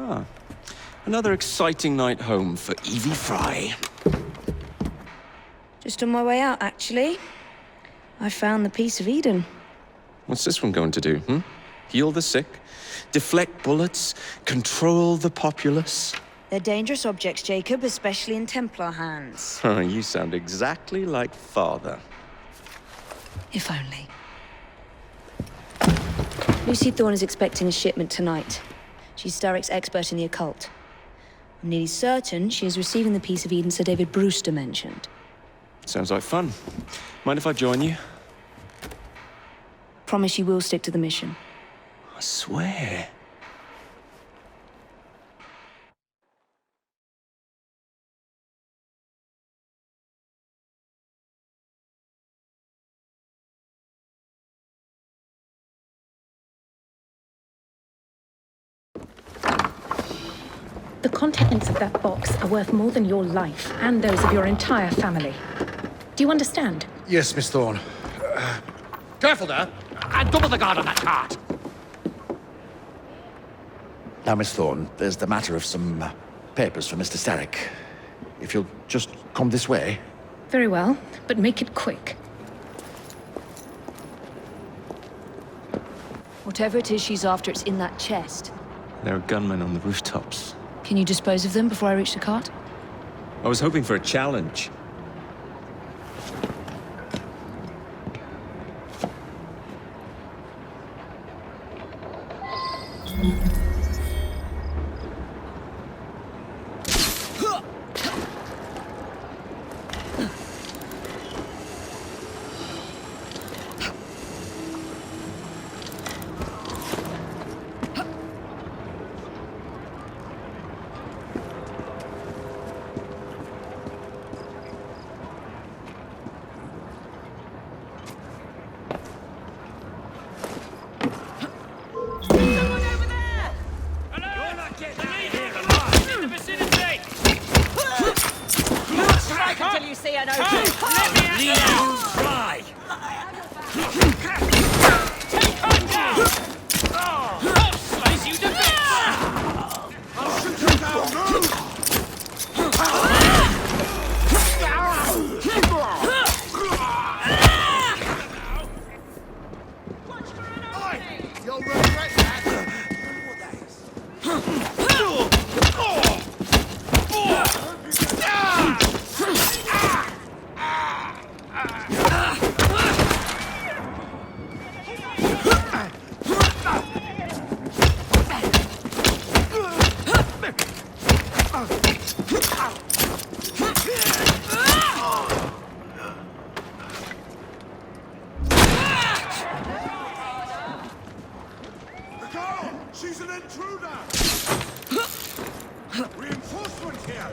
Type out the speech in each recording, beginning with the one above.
Ah, another exciting night home for Evie Fry. Just on my way out, actually. I found the piece of Eden. What's this one going to do, Heal the sick, deflect bullets, control the populace? They're dangerous objects, Jacob, especially in Templar hands. Oh, you sound exactly like Father. If only. Lucy Thorne is expecting a shipment tonight. She's Starrick's expert in the occult. I'm nearly certain she is receiving the piece of Eden Sir David Brewster mentioned. Sounds like fun. Mind if I join you? Promise you will stick to the mission. I swear. The contents of that box are worth more than your life and those of your entire family. Do you understand? Yes, Miss Thorne. Careful there! And double the guard on that cart! Now, Miss Thorne, there's the matter of some papers for Mr. Starrick. If you'll just come this way. Very well, but make it quick. Whatever it is she's after, it's in that chest. There are gunmen on the rooftops. Can you dispose of them before I reach the cart? I was hoping for a challenge. Until you see an open Fly! Take her down! I'll slice you to bits! I'll shoot you down! You'll regret that! What that is? She's an intruder! Reinforcements here!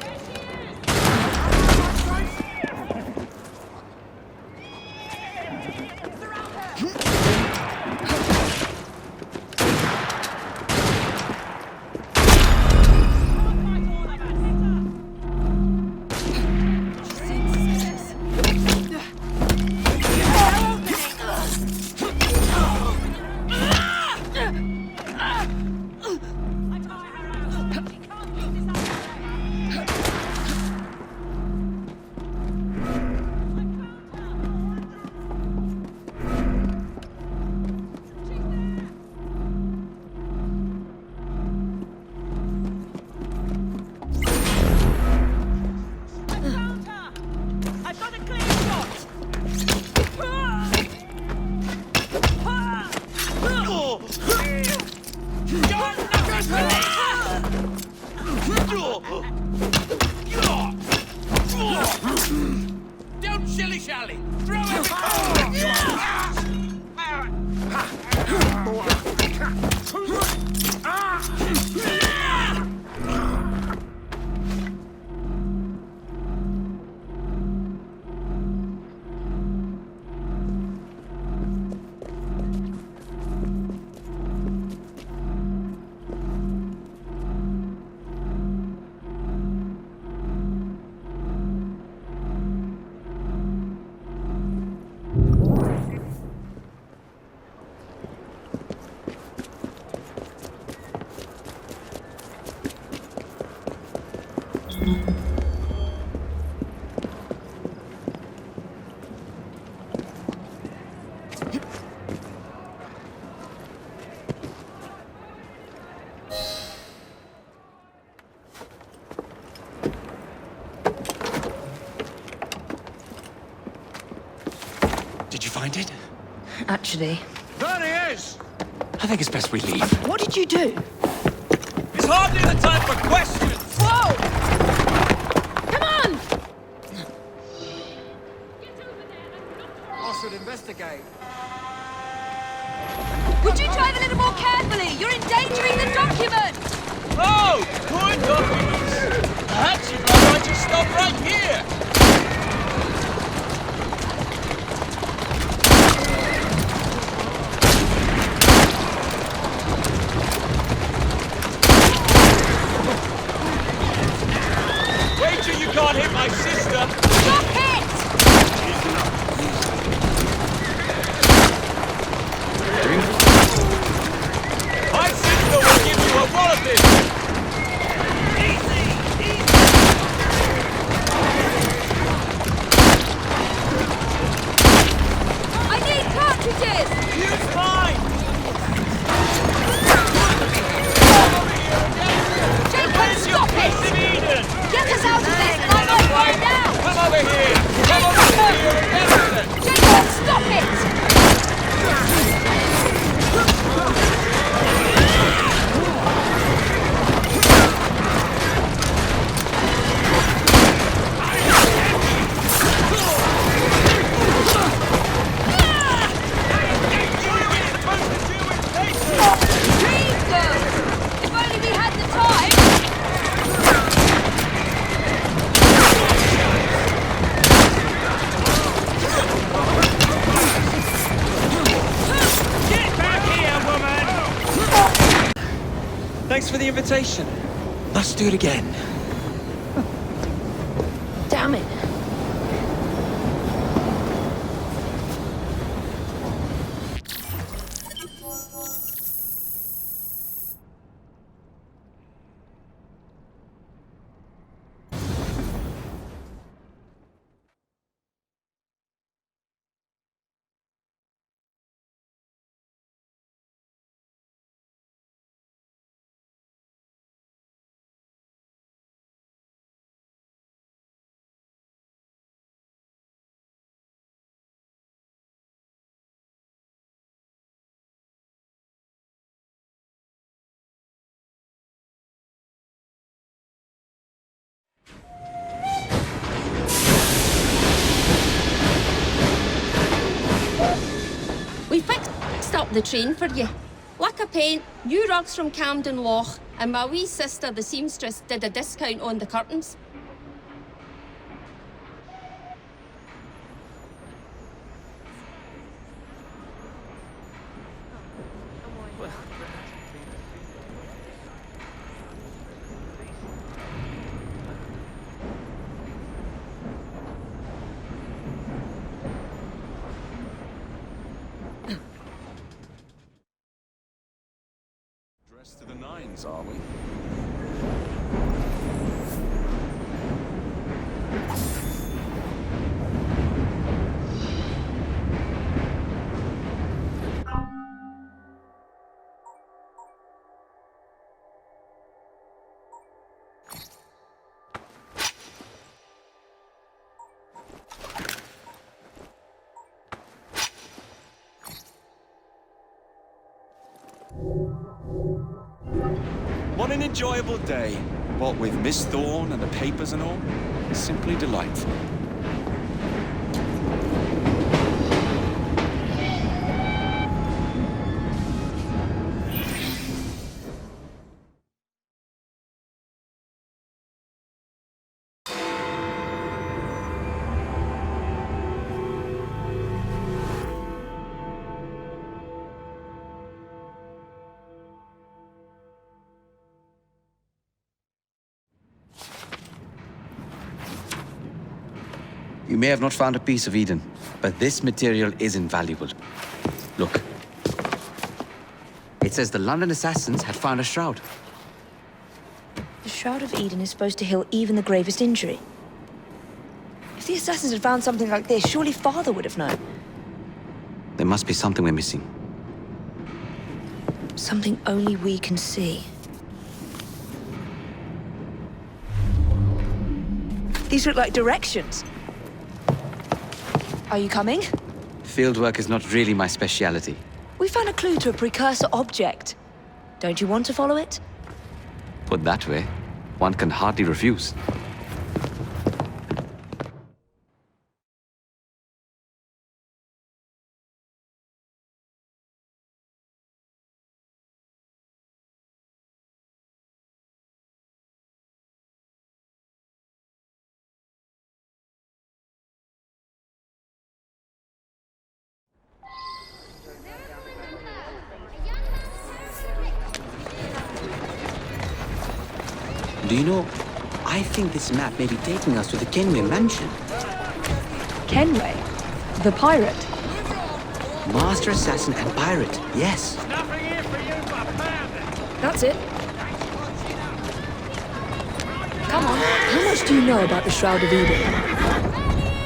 Don't shilly-shally! Throw everything! find it? Actually, There he is! I think it's best we leave. what did you do? It's hardly the time for questions! Whoa! Come on! I should investigate. Would you drive a little more carefully? You're endangering the document! Oh, good documents! Perhaps you'd like to stop right here! Wait till you can't hit my sister! Stop it! My sister will give you a walloping! I need cartridges! Use mine! Jacob, Where's your stop piece it! of Eden? Get us out of this and I might find out! Come over here! Come over here and everything! Jacob, stop it! Jesus! If only we had the time! Get back here, woman! Thanks for the invitation. Let's do it again. Damn it. We fixed up the train for you. Lacquer paint, new rugs from Camden Loch, and my wee sister, the seamstress, did a discount on the curtains. Dressed to the nines, are we? What an enjoyable day. What with Miss Thorne and the papers and all. Simply delightful. You may have not found a piece of Eden, but this material is invaluable. Look. It says the London assassins had found a shroud. The Shroud of Eden is supposed to heal even the gravest injury. If the assassins had found something like this, surely Father would have known. There must be something we're missing. Something only we can see. These look like directions. Are you coming? Fieldwork is not really my speciality. We found a clue to a precursor object. Don't you want to follow it? Put that way, one can hardly refuse. Do you know, I think this map may be taking us to the Kenway mansion. Kenway? The pirate? Master assassin and pirate, yes. That's it. Come on. How much do you know about the Shroud of Eden?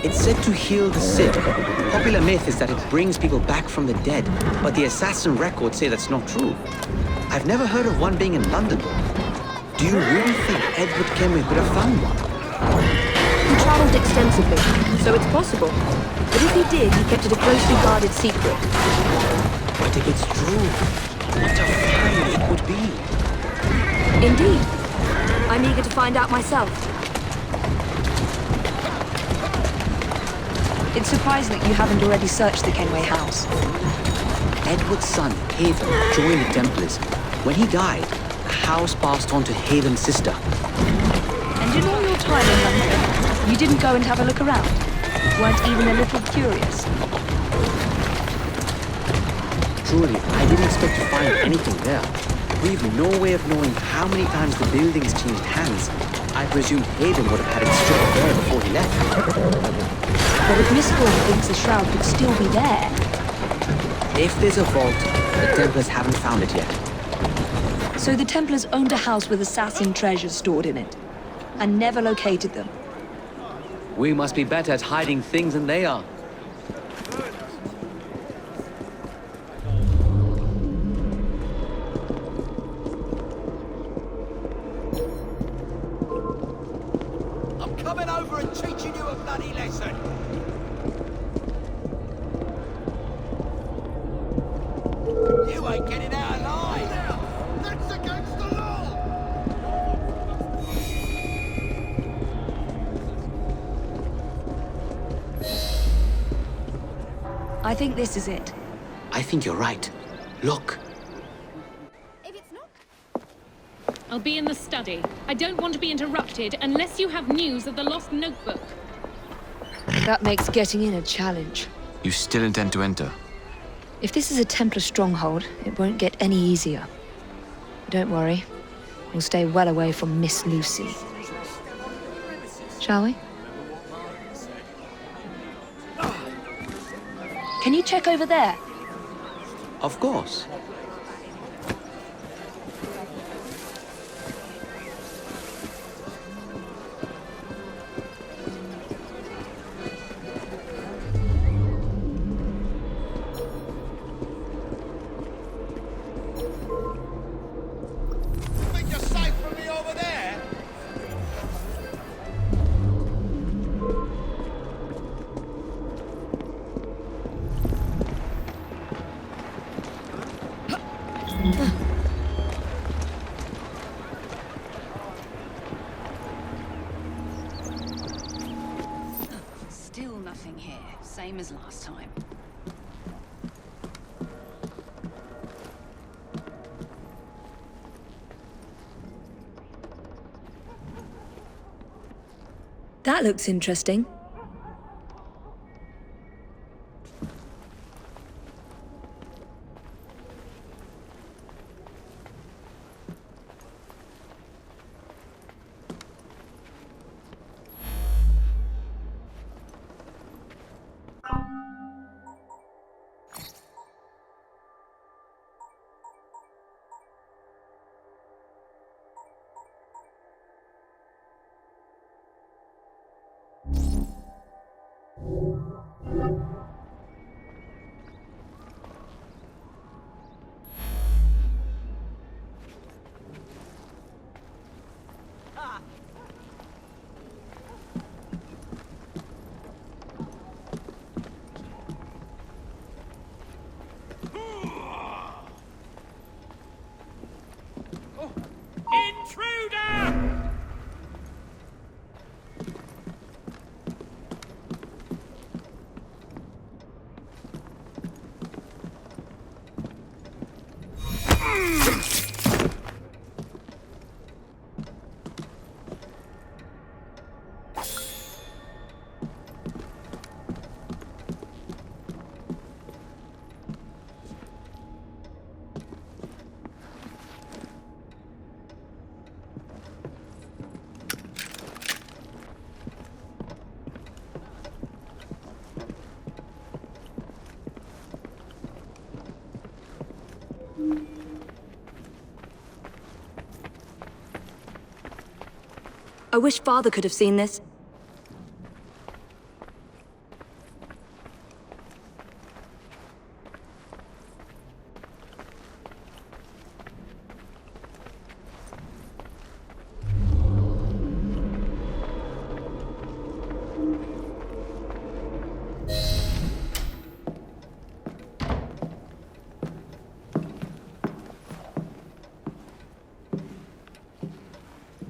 It's said to heal the sick. Popular myth is that it brings people back from the dead, but the assassin records say that's not true. I've never heard of one being in London, though. Do you really think Edward Kenway could have found one? He travelled extensively, so it's possible. But if he did, he kept it a closely guarded secret. But if it's true, what a find it would be. Indeed. I'm eager to find out myself. It's surprising that you haven't already searched the Kenway house. Edward's son, Haven, joined the Templars. When he died, the house passed on to Haven's sister. And in all your time in London, you didn't go and have a look around? Weren't even a little curious? Truly, I didn't expect to find anything there. We've no way of knowing how many times the building's changed hands. I presume Haven would have had it stripped there before he left. But if Miss Thorne thinks the shroud could still be there... If there's a vault, the Templars haven't found it yet. So the Templars owned a house with assassin treasures stored in it, and never located them. We must be better at hiding things than they are. I'm coming over and teaching you a bloody lesson. You ain't getting out alive. That's against the law. I think this is it. I think you're right. Look. I'll be in the study. I don't want to be interrupted unless you have news of the lost notebook. That makes getting in a challenge. You still intend to enter? If this is a Templar stronghold, it won't get any easier. Don't worry. We'll stay well away from Miss Lucy. Shall we? Can you check over there? Of course. Think you're safe from me over there? Still nothing here, same as last time. That looks interesting. Intruder! I wish Father could have seen this.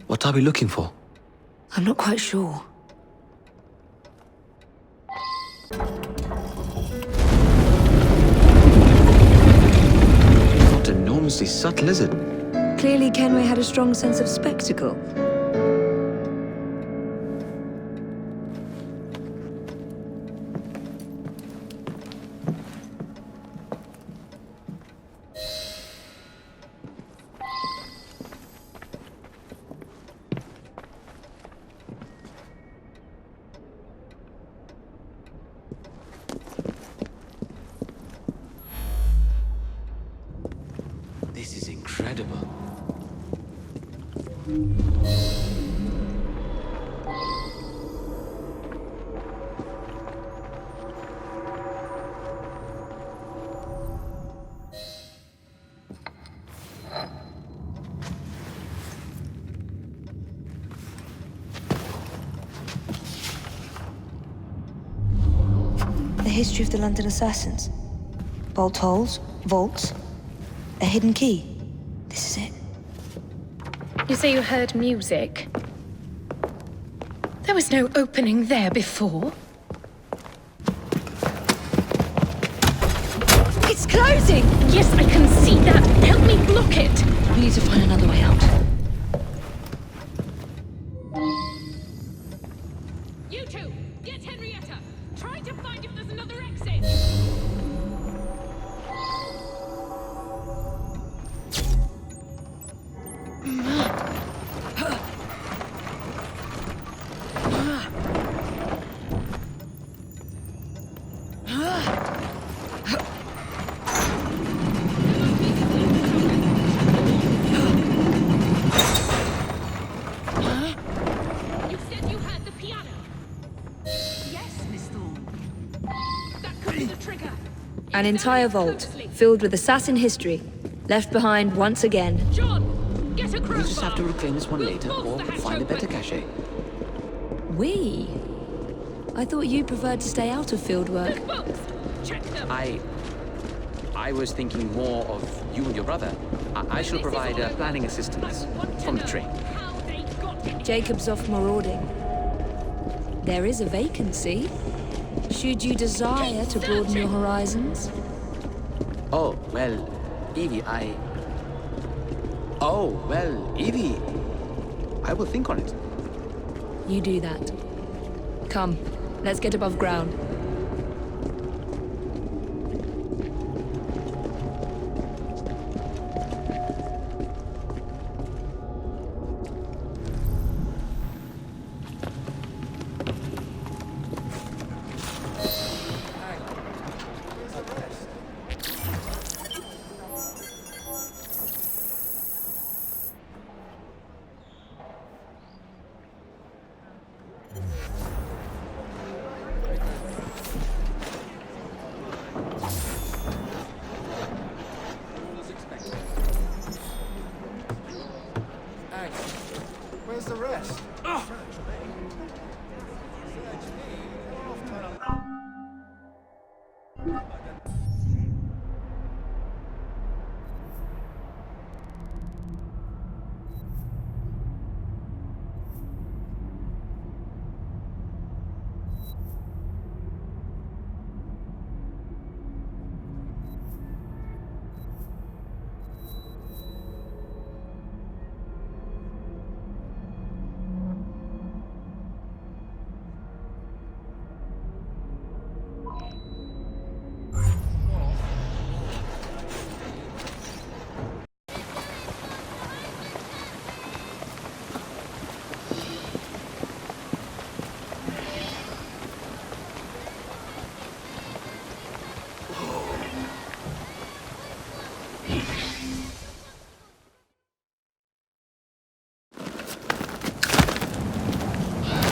What are we looking for? I'm not quite sure. Not enormously subtle, is it? Clearly, Kenway had a strong sense of spectacle. This is incredible. The history of the London assassins. Bolt holes, vaults, a hidden key. This is it. You say you heard music? There was no opening there before. It's closing! Yes, I can see that. Help me block it. We need to find another way out. You two, get Henrietta. Try to find if there's another exit. You said you had the piano. Yes, Miss Thorne. That could be the trigger. An entire vault, filled with assassin history, left behind once again. John, get a crowbar. We'll just have to reclaim this one We'll later, force or the hatch find a better open. cache. We? I thought you preferred to stay out of field work. The books. Check them. I was thinking more of you and your brother. I shall provide planning assistance from the train. How they got it. Jacob's off marauding. There is a vacancy. Should you desire to broaden your horizons? Oh, well, Evie, Oh, well, Evie, I will think on it. You do that. Come, let's get above ground. Where's the rest?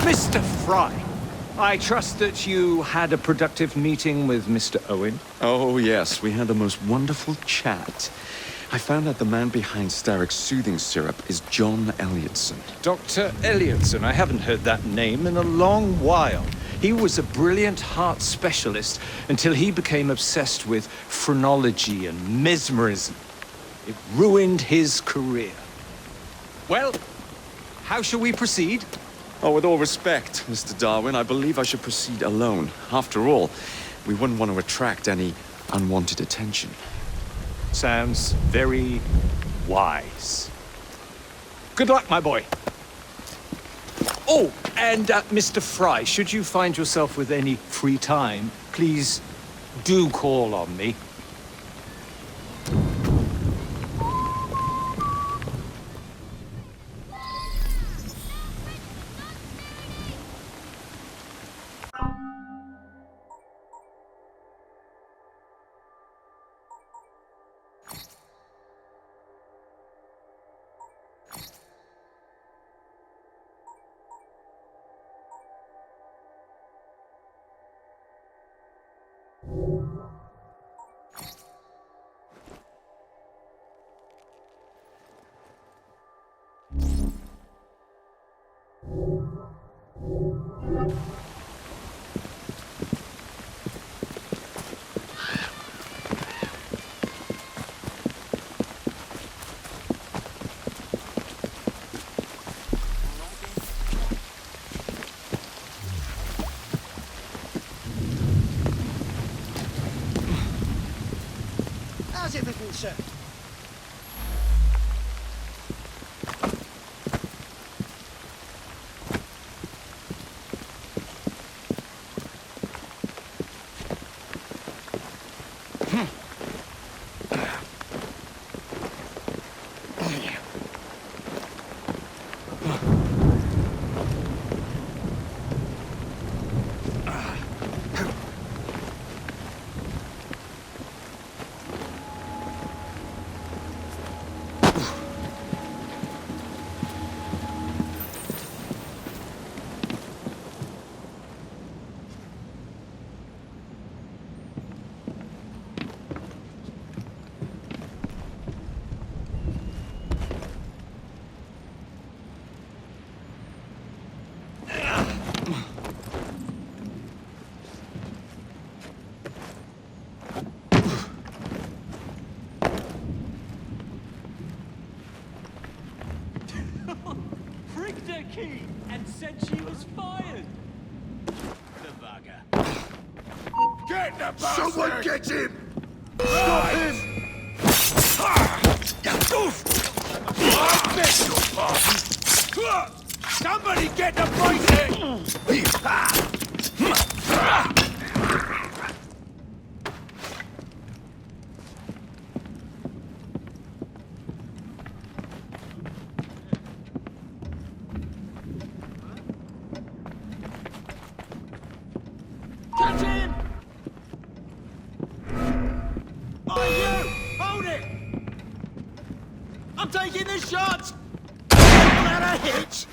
Mr. Fry, I trust that you had a productive meeting with Mr. Owen. Oh, yes, we had the most wonderful chat. I found out the man behind Starrick's soothing syrup is John Elliotson. Dr. Elliotson, I haven't heard that name in a long while. He was a brilliant heart specialist until he became obsessed with phrenology and mesmerism. It ruined his career. Well, how shall we proceed? Oh, with all respect, Mr. Darwin, I believe I should proceed alone. After all, we wouldn't want to attract any unwanted attention. Sounds very wise. Good luck, my boy. Oh, and Mr. Fry, should you find yourself with any free time, please do call on me. How's everything, sir? Pricked her key and said she was fired. The bugger. Get the bastard! Someone get him! Stop him! I beg your pardon! Somebody get the Catch him! Oh, you! Hold it! I'm taking the shot! Not a hitch!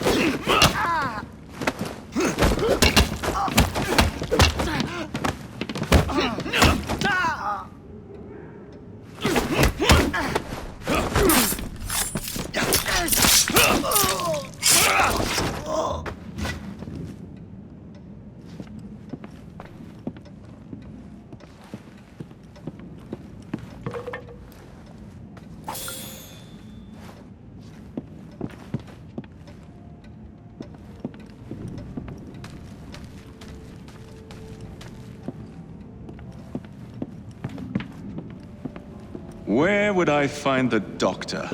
Where would I find the doctor?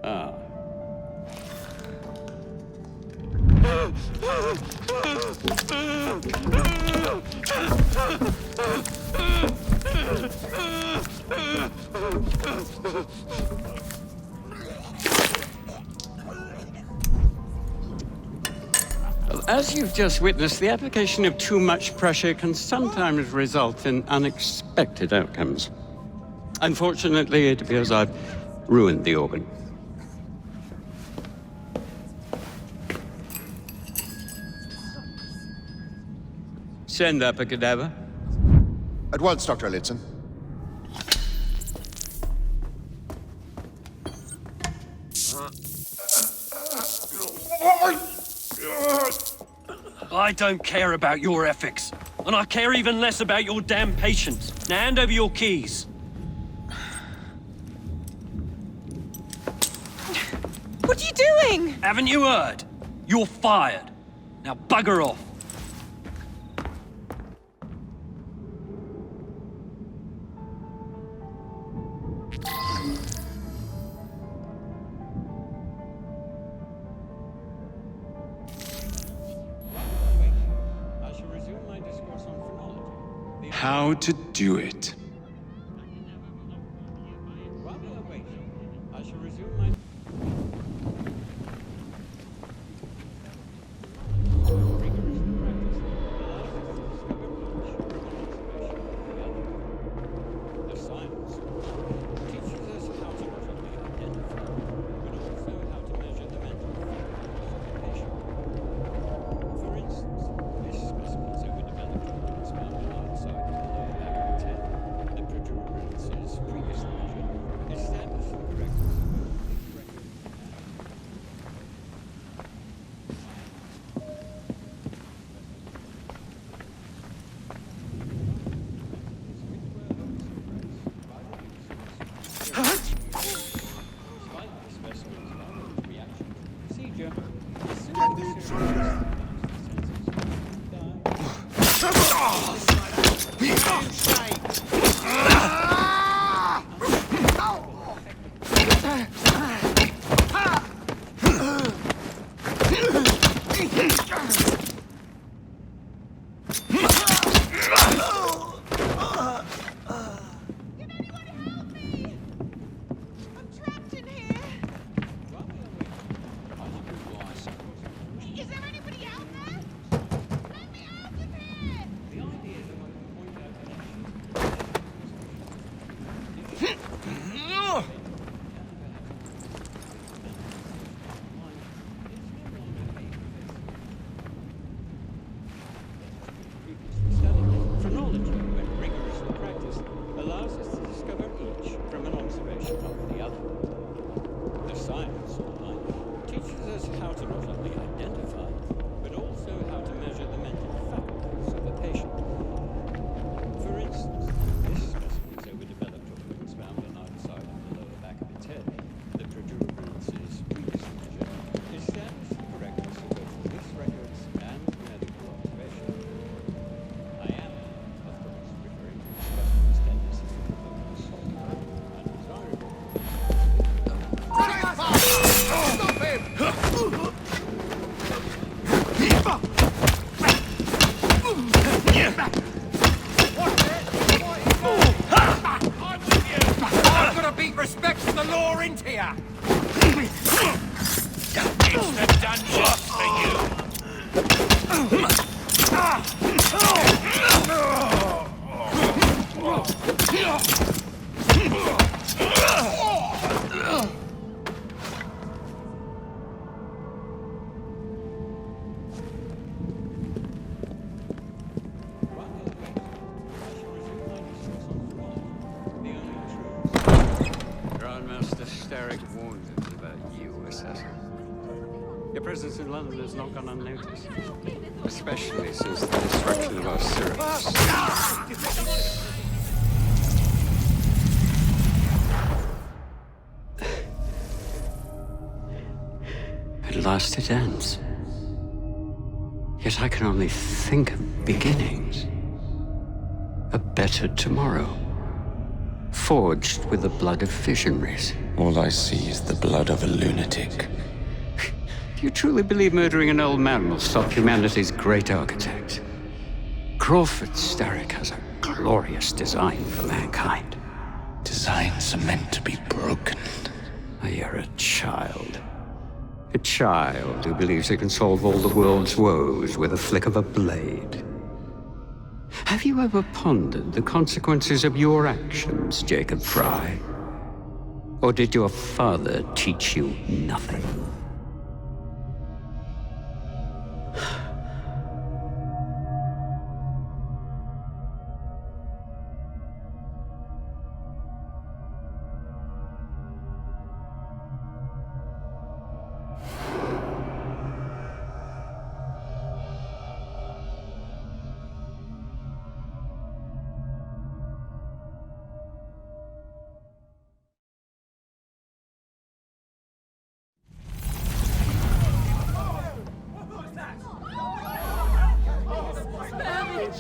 Ah. As you've just witnessed, the application of too much pressure can sometimes result in unexpected outcomes. Unfortunately, it appears I've ruined the organ. Send up a cadaver. At once, Dr. Elliotson. I don't care about your ethics, and I care even less about your damn patients. Now hand over your keys. What are you doing? Haven't you heard? You're fired. Now bugger off. How to do it. Your presence in London has not gone unnoticed, especially since the destruction of our syrups. At last it ends. Yet I can only think of beginnings. A better tomorrow, forged with the blood of visionaries. All I see is the blood of a lunatic. Do you truly believe murdering an old man will stop humanity's great architect? Crawford Starrick has a glorious design for mankind. Designs are meant to be broken. You're a child. A child who believes it can solve all the world's woes with a flick of a blade. Have you ever pondered the consequences of your actions, Jacob Fry? Or did your father teach you nothing?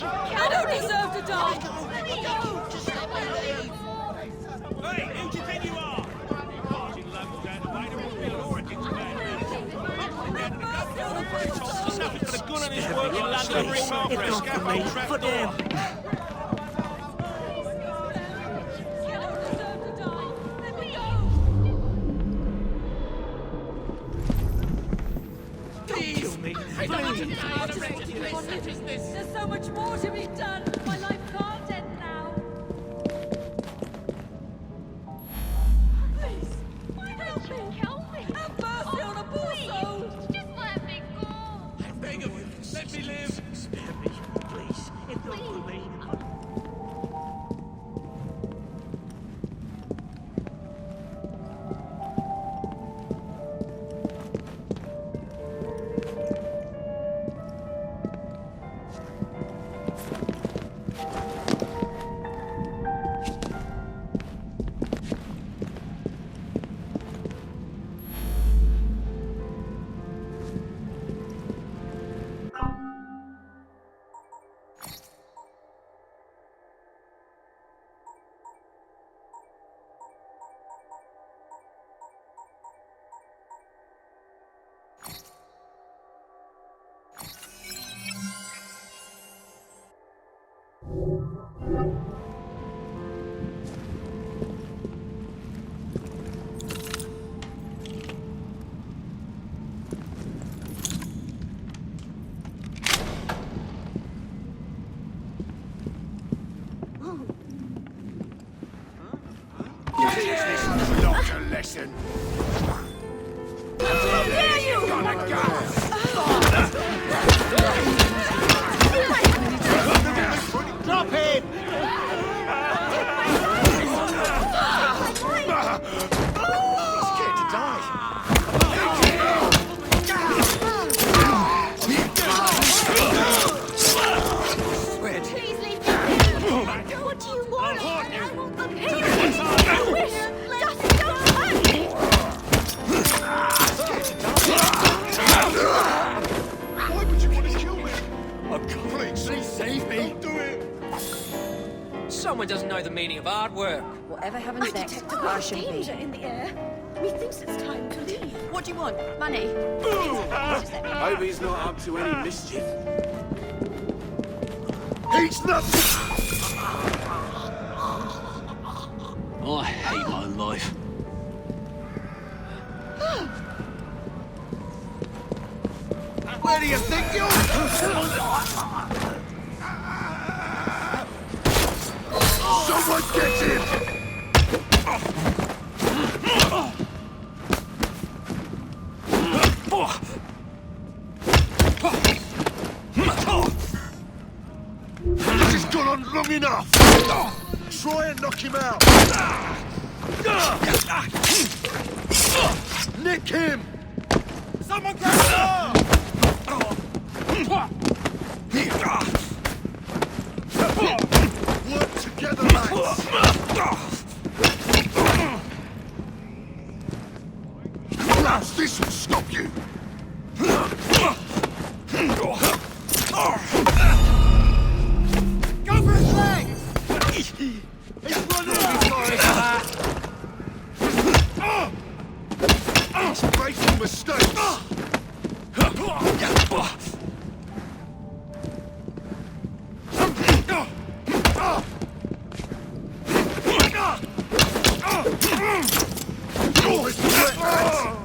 I don't deserve to die! Hey, who do you think you are? Barging locals down the way, there won't be an origin to He's got a gun on his work in London, Ring Margaret, scaffold, trapdoor. There's so much more to be done. My life can't end now. Please, help me. Help me. Have mercy on a poor soul. Just let me go. I beg of you, let me live. Spare me, please. It's not for me. Not a lesson. How dare you! Drop him! He's scared to die. Sweat. Please leave me. What do you want? I want the pain. I wish. Just don't hurt me. Why would you want to kill me? Oh, God, please save me. Don't do it. Someone doesn't know the meaning of hard work. Whatever happens next, I should be. Danger in the air. Methinks it's time to leave. What do you want? Money? Hope he's not up to any mischief. He's not. I hate my life. Where do you think you're? Someone get him! This has gone on long enough! Try and knock him out! Nick him! Someone grab the arm! Work together, lads! Lads, this will stop you! Go for his legs! He's running out! He's making mistakes! You're his threat, lads!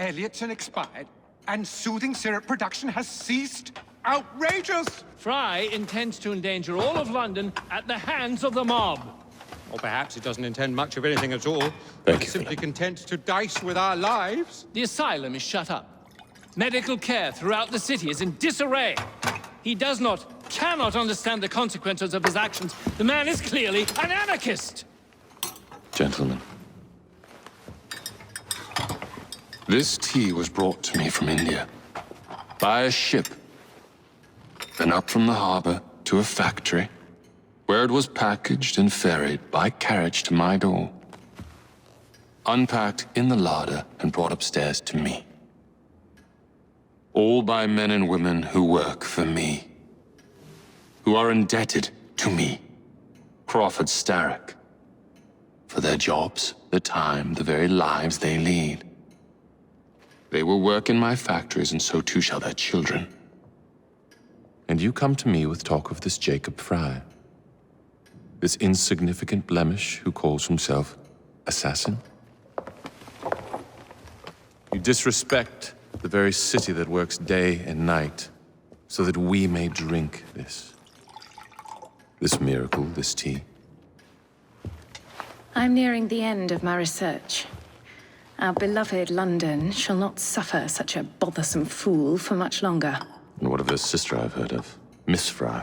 Elliotson expired, and soothing syrup production has ceased? Outrageous! Fry intends to endanger all of London at the hands of the mob. Or perhaps it doesn't intend much of anything at all. Thank It's you, simply content to dice with our lives. The asylum is shut up. Medical care throughout the city is in disarray. He cannot understand the consequences of his actions. The man is clearly an anarchist! Gentlemen. This tea was brought to me from India. By a ship. Then up from the harbor to a factory, where it was packaged and ferried by carriage to my door. Unpacked in the larder and brought upstairs to me. All by men and women who work for me. Who are indebted to me, Crawford Starrick, for their jobs, the time, the very lives they lead. They will work in my factories, and so too shall their children. And you come to me with talk of this Jacob Fry, this insignificant blemish who calls himself assassin? You disrespect the very city that works day and night so that we may drink this miracle, this tea. I'm nearing the end of my research. Our beloved London shall not suffer such a bothersome fool for much longer. And what of her sister I've heard of, Miss Fry?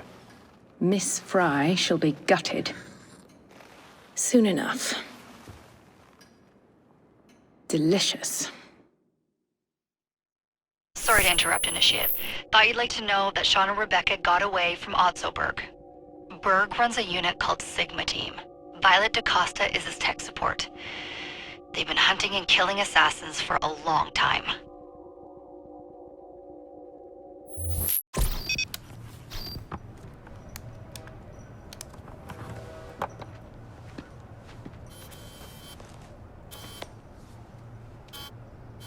Miss Fry shall be gutted. Soon enough. Delicious. Sorry to interrupt, Initiate. Thought you'd like to know that Sean and Rebecca got away from Otzoberg. Berg runs a unit called Sigma Team. Violet DaCosta is his tech support. They've been hunting and killing assassins for a long time.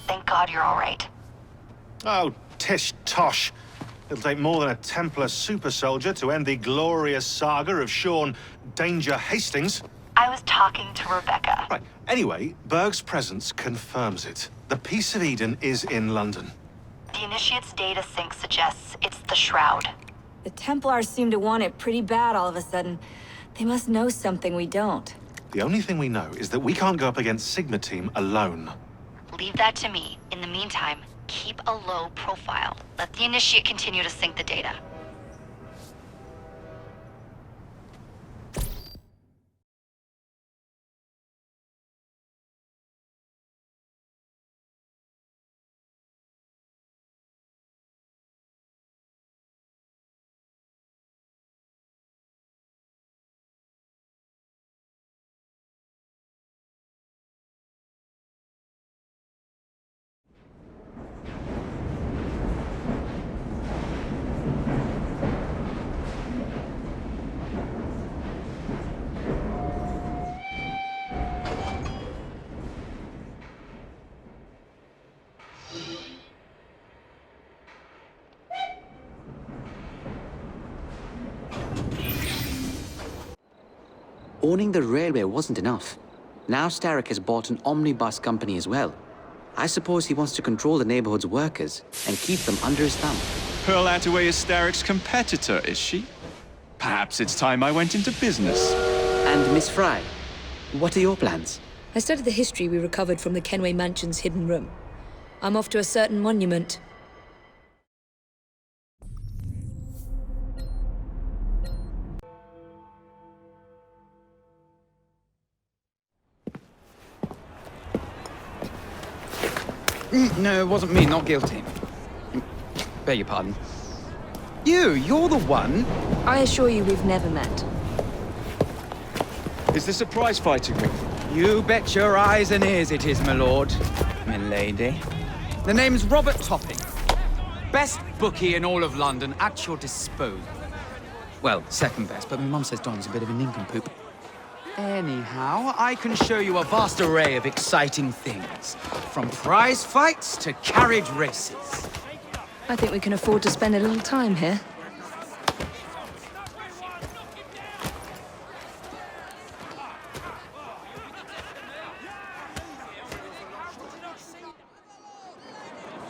Thank God you're all right. Oh, tish tosh. It'll take more than a Templar super soldier to end the glorious saga of Sean Danger Hastings. I was talking to Rebecca. Right. Anyway, Berg's presence confirms it. The Peace of Eden is in London. The Initiate's data sync suggests it's the Shroud. The Templars seem to want it pretty bad all of a sudden. They must know something we don't. The only thing we know is that we can't go up against Sigma Team alone. Leave that to me. In the meantime, keep a low profile. Let the Initiate continue to sync the data. Owning the railway wasn't enough. Now Starrick has bought an omnibus company as well. I suppose he wants to control the neighborhood's workers and keep them under his thumb. Pearl Attaway is Starrick's competitor, is she? Perhaps it's time I went into business. And Miss Fry, what are your plans? I studied the history we recovered from the Kenway Mansion's hidden room. I'm off to a certain monument. No, it wasn't me, not guilty. Beg your pardon. You're the one. I assure you we've never met. Is this a prize fighting ring? You bet your eyes and ears it is, my lord. Milady. The name's Robert Topping. Best bookie in all of London at your disposal. Well, second best, but my mum says Don's a bit of a nincompoop. Anyhow, I can show you a vast array of exciting things. From prize fights to carriage races. I think we can afford to spend a little time here.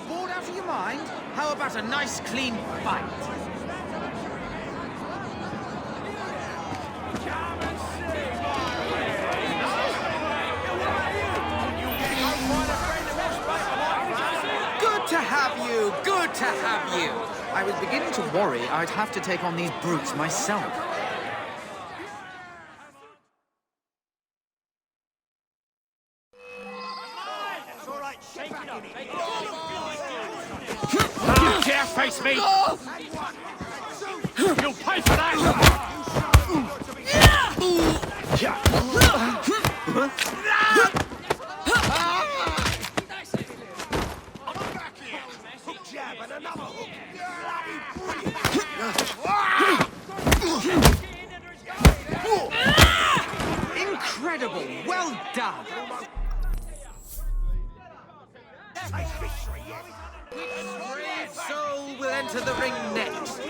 Bored out of your mind? How about a nice clean fight? Good to have you! I was beginning to worry I'd have to take on these brutes myself. Dare face me! You'll pay for that! Incredible! Well done! Brave soul will enter the ring next.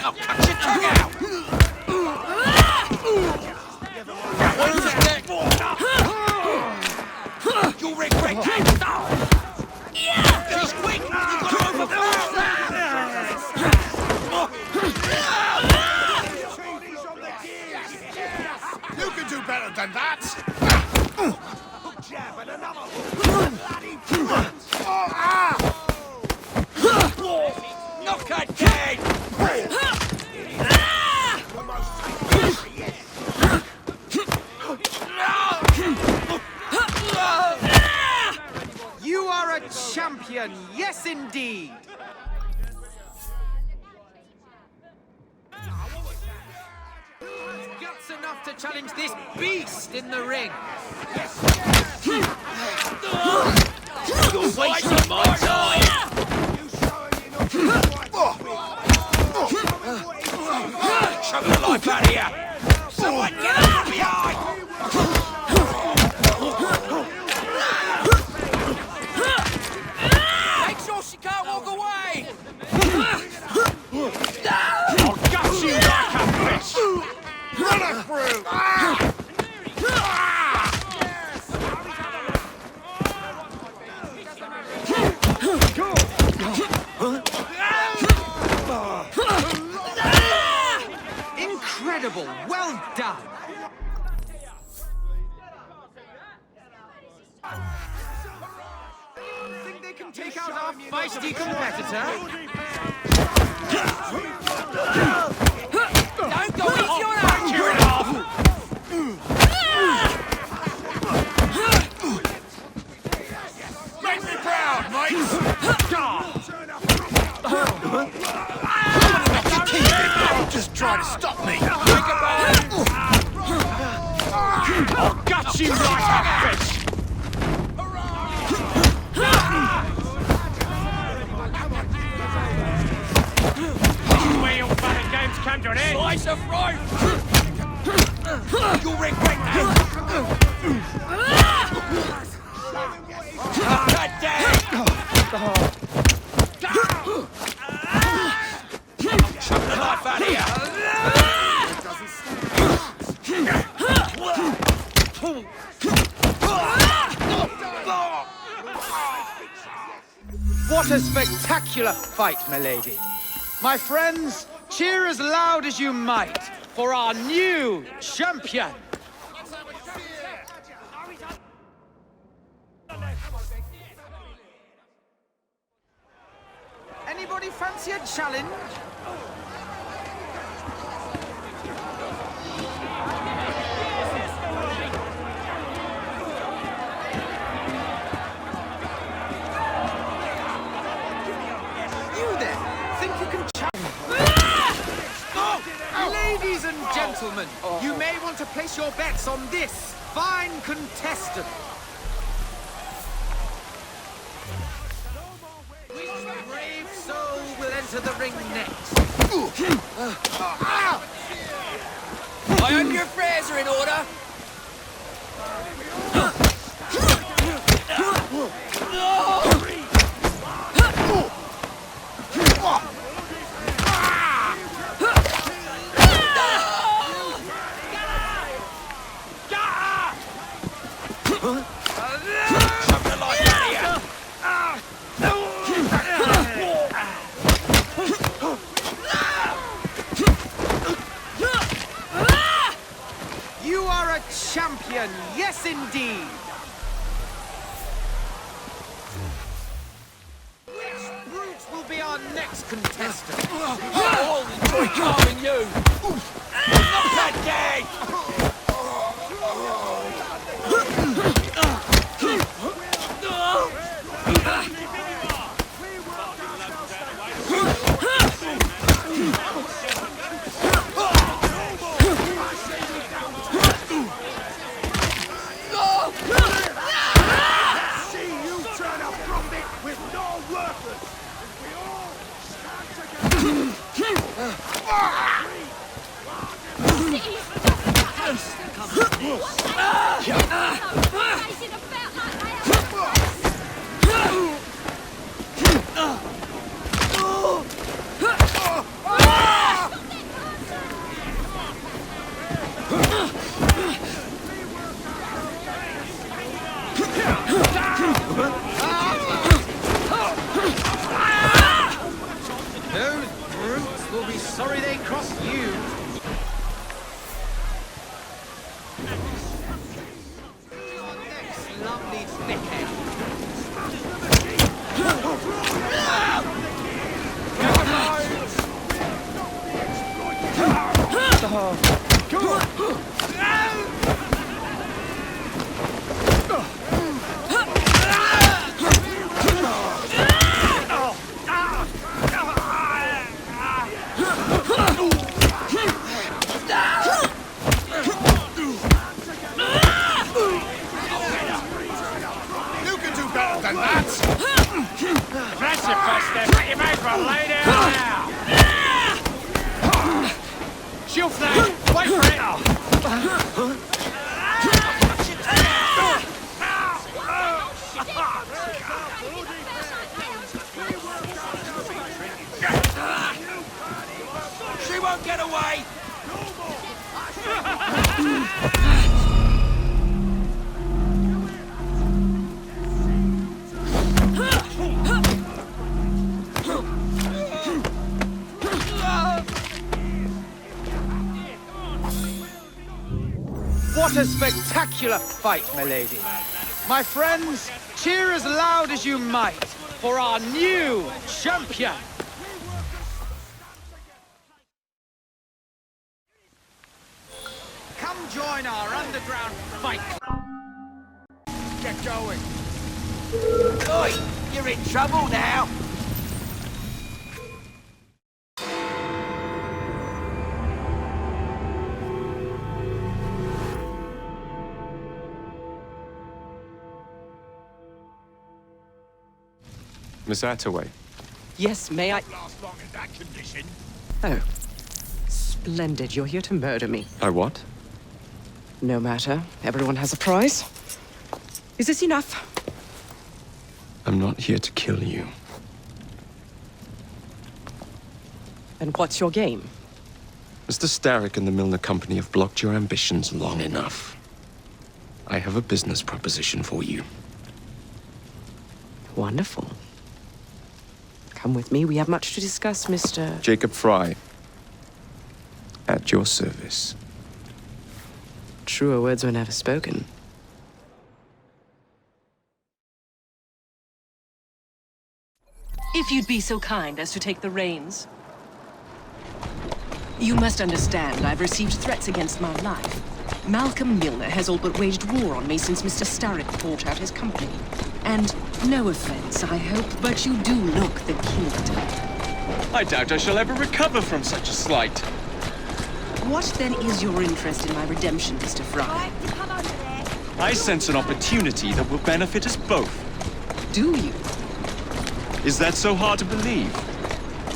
I'll cut your tongue out! Who's next? You'll regret that! She's quick! You've got to overpower her! You can do better than that! Jab and another knock her dead! You are a champion, yes indeed! Guts enough to challenge this beast in the ring! You're wasting my time! Shove the life out of here! Someone get her from behind! Make sure she can't walk away! I'll gut you like a fish! Run her through! Incredible! Well done! Think they can take out our feisty competitor? Don't go easy on her! You're it off! Make me proud, mates! Just try to stop me! I'll gut you like a fish! Where your fun and games come to an end! Slice of throat! You'll regret that! God damn! Shove the life out of here! What a spectacular fight, milady. My friends, cheer as loud as you might for our new champion. Anybody fancy a challenge? You there, think you can challenge? Ladies and gentlemen, you may want to place your bets on this fine contestant. Which brave soul will enter the ring next? I hope your affairs are in order. You are a champion, yes indeed. Which brute will be our next contestant? I'll enjoy carving you. Not that gay. Those brutes will be sorry they crossed you. Your next lovely thickhead. You can do better than that! That's your first step, but you may as well lay down now! Shield flag! Wait for it! She won't get away. What a spectacular fight, milady. My friends, cheer as loud as you might for our new champion. Come join our underground fight club. Get going. Oi, you're in trouble now. Miss Attaway. Yes, may I? Last long in that condition. Oh. Splendid. You're here to murder me. I what? No matter. Everyone has a price. Is this enough? I'm not here to kill you. And what's your game? Mr. Starrick and the Milner Company have blocked your ambitions long enough. I have a business proposition for you. Wonderful. Come with me. We have much to discuss, Mr. Jacob Fry. At your service. Truer words were never spoken. If you'd be so kind as to take the reins. You must understand, I've received threats against my life. Malcolm Milner has all but waged war on me since Mr. Starrick bought out his company. And no offense, I hope, but you do look the kid. I doubt I shall ever recover from such a slight. What then is your interest in my redemption, Mr. Fry? I sense an opportunity that will benefit us both. Do you? Is that so hard to believe?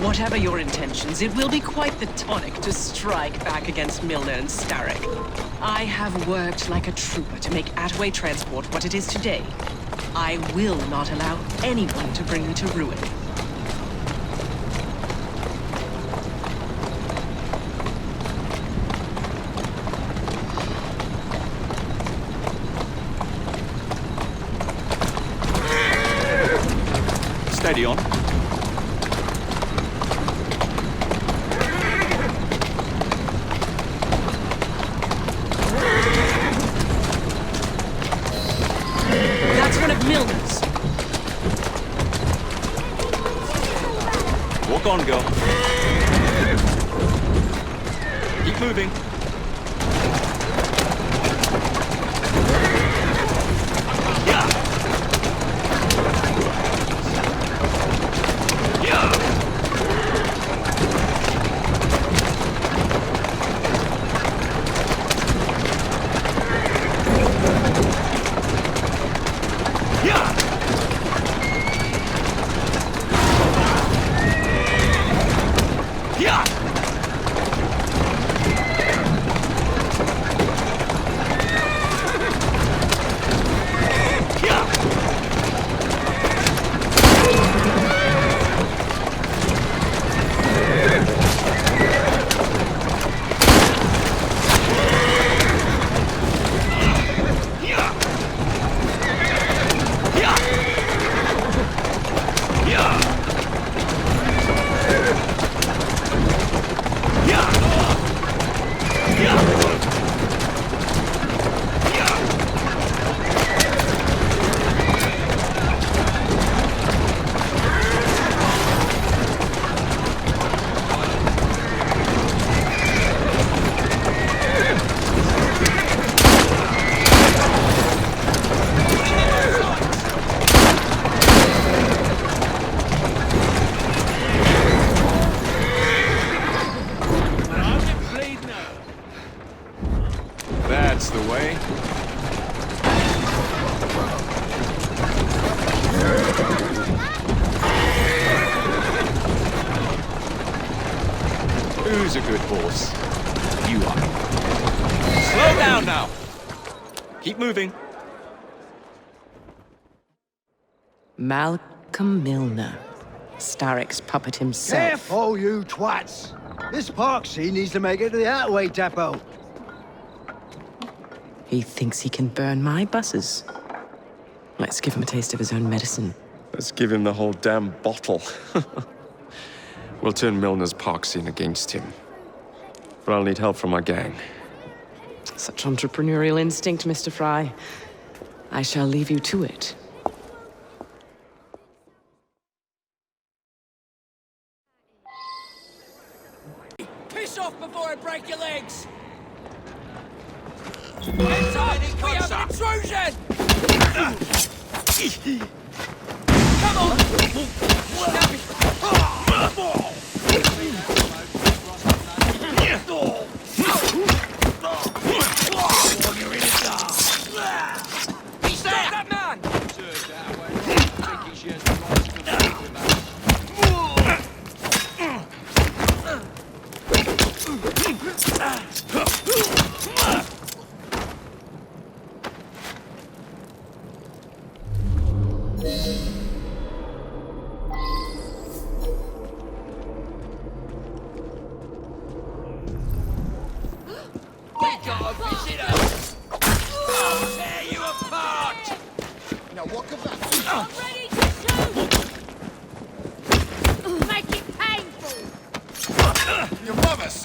Whatever your intentions, it will be quite the tonic to strike back against Milner and Starrick. I have worked like a trooper to make Attaway Transport what it is today. I will not allow anyone to bring me to ruin. Steady on. That's one of Milner's. Walk on, girl. Keep moving. That's the way. Who's a good horse? You are. Slow down now. Keep moving. Malcolm Milner. Starrick's puppet himself. Careful, you twats! This Parksy needs to make it to the Attaway depot. He thinks he can burn my buses. Let's give him a taste of his own medicine. Let's give him the whole damn bottle. We'll turn Milner's park scene against him. But I'll need help from my gang. Such entrepreneurial instinct, Mr. Fry. I shall leave you to it. Piss off before I break your legs! Heads up! We have an intrusion! Come on! Stop that man!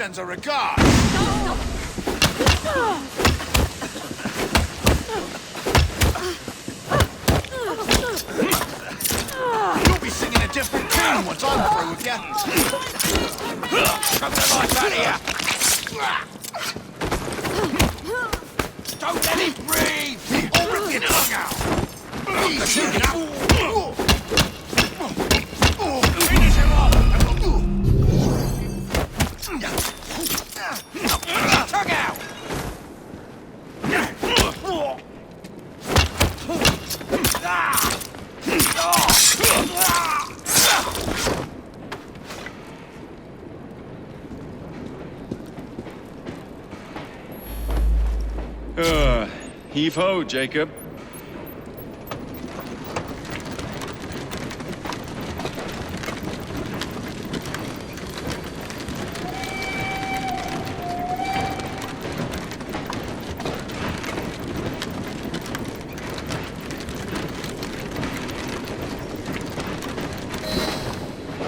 sends her regards. You'll be singing a different tune once I'm through with you. Come the life out of here. Don't let him breathe! Or rip your tongue out! Easy now! Finish him off! Tongue out! Heave-ho, Jacob.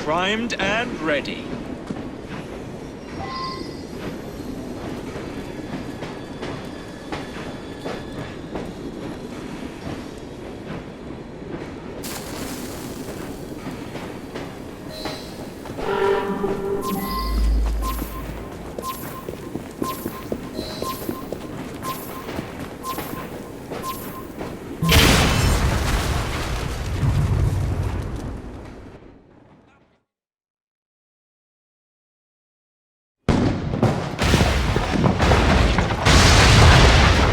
Primed and ready.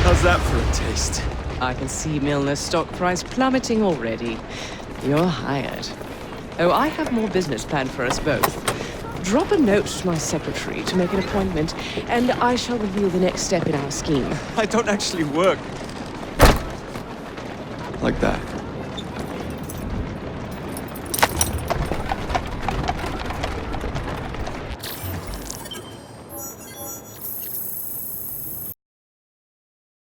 How's that for a taste? I can see Milner's stock price plummeting already. You're hired. Oh, I have more business planned for us both. Drop a note to my secretary to make an appointment, and I shall reveal the next step in our scheme. I don't actually work like that.